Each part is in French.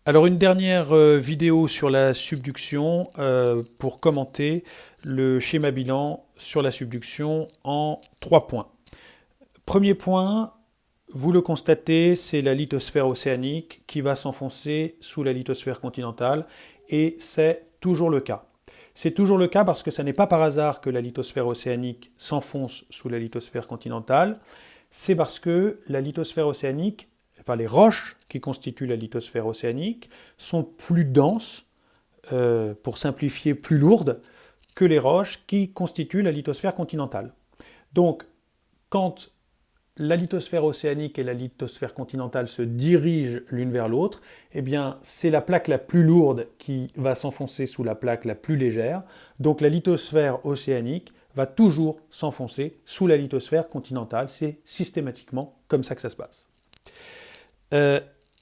Alors une dernière vidéo sur la subduction pour commenter le schéma bilan sur la subduction en 3 points. Premier point, vous le constatez, c'est la lithosphère océanique qui va s'enfoncer sous la lithosphère continentale et c'est toujours le cas. C'est toujours le cas parce que ce n'est pas par hasard que la lithosphère océanique s'enfonce sous la lithosphère continentale, c'est parce que la lithosphère océanique, enfin les roches qui constituent la lithosphère océanique, sont plus denses, pour simplifier plus lourdes, que les roches qui constituent la lithosphère continentale. Donc, quand la lithosphère océanique et la lithosphère continentale se dirigent l'une vers l'autre, eh bien, c'est la plaque la plus lourde qui va s'enfoncer sous la plaque la plus légère. Donc la lithosphère océanique va toujours s'enfoncer sous la lithosphère continentale. C'est systématiquement comme ça que ça se passe.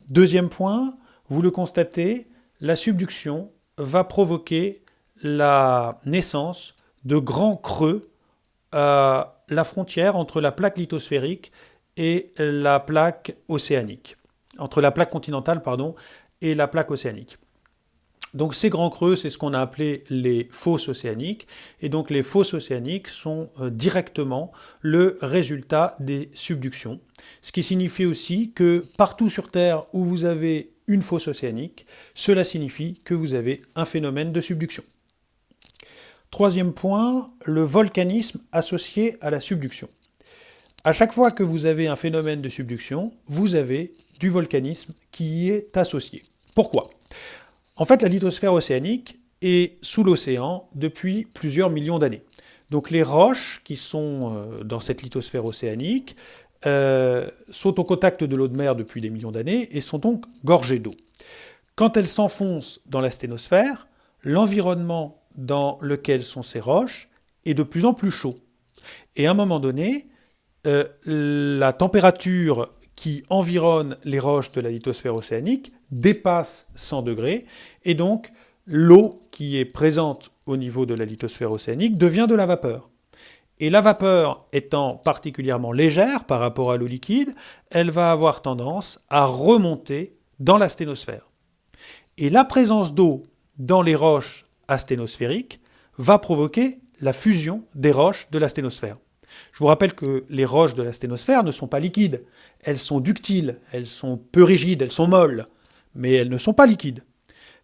Deuxième point, vous le constatez, la subduction va provoquer la naissance de grands creux à la frontière entre la plaque lithosphérique et la plaque océanique, entre la plaque continentale, et la plaque océanique. Donc ces grands creux, c'est ce qu'on a appelé les fosses océaniques, et donc les fosses océaniques sont directement le résultat des subductions, ce qui signifie aussi que partout sur Terre où vous avez une fosse océanique, cela signifie que vous avez un phénomène de subduction. Troisième point, le volcanisme associé à la subduction. À chaque fois que vous avez un phénomène de subduction, vous avez du volcanisme qui y est associé. Pourquoi ? En fait, la lithosphère océanique est sous l'océan depuis plusieurs millions d'années. Donc les roches qui sont dans cette lithosphère océanique sont au contact de l'eau de mer depuis des millions d'années et sont donc gorgées d'eau. Quand elles s'enfoncent dans la sténosphère, l'environnement dans lequel sont ces roches est de plus en plus chaud. Et à un moment donné, la température qui environne les roches de la lithosphère océanique dépasse 100 degrés, et donc l'eau qui est présente au niveau de la lithosphère océanique devient de la vapeur. Et la vapeur étant particulièrement légère par rapport à l'eau liquide, elle va avoir tendance à remonter dans la sténosphère. Et la présence d'eau dans les roches asténosphériques va provoquer la fusion des roches de la sténosphère. Je vous rappelle que les roches de la sténosphère ne sont pas liquides, elles sont ductiles, elles sont peu rigides, elles sont molles, mais elles ne sont pas liquides.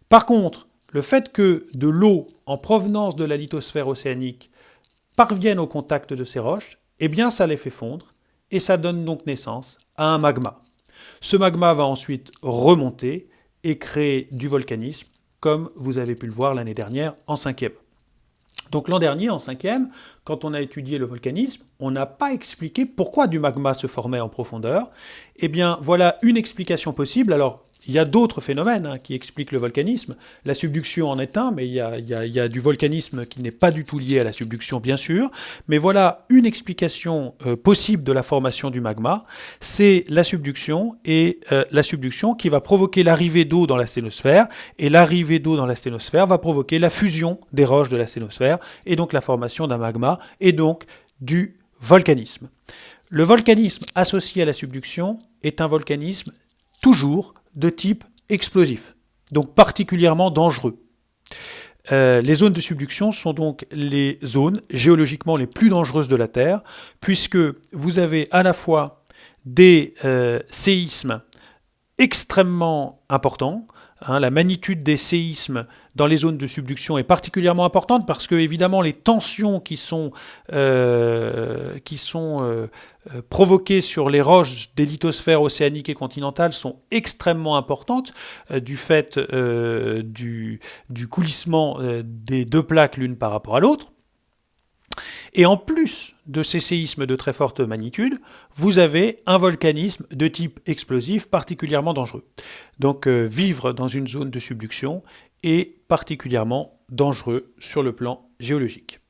Par contre, le fait que de l'eau en provenance de la lithosphère océanique parvienne au contact de ces roches, eh bien ça les fait fondre, et ça donne donc naissance à un magma. Ce magma va ensuite remonter et créer du volcanisme, comme vous avez pu le voir l'année dernière en 5e. Donc l'an dernier, en 5e, quand on a étudié le volcanisme, on n'a pas expliqué pourquoi du magma se formait en profondeur. Eh bien, voilà une explication possible. Alors, il y a d'autres phénomènes qui expliquent le volcanisme. La subduction en est un, mais il y a du volcanisme qui n'est pas du tout lié à la subduction, bien sûr. Mais voilà une explication possible de la formation du magma. C'est la subduction, et la subduction qui va provoquer l'arrivée d'eau dans la sténosphère. Et l'arrivée d'eau dans la sténosphère va provoquer la fusion des roches de la sténosphère, et donc la formation d'un magma, et donc du volcanisme. Le volcanisme associé à la subduction est un volcanisme toujours de type explosif, donc particulièrement dangereux. Les zones de subduction sont donc les zones géologiquement les plus dangereuses de la Terre, puisque vous avez à la fois des séismes extrêmement importants. La magnitude des séismes dans les zones de subduction est particulièrement importante parce que, évidemment, les tensions qui sont provoquées sur les roches des lithosphères océaniques et continentales sont extrêmement importantes du fait du coulissement des deux plaques l'une par rapport à l'autre. Et en plus de ces séismes de très forte magnitude, vous avez un volcanisme de type explosif particulièrement dangereux. Donc vivre dans une zone de subduction est particulièrement dangereux sur le plan géologique.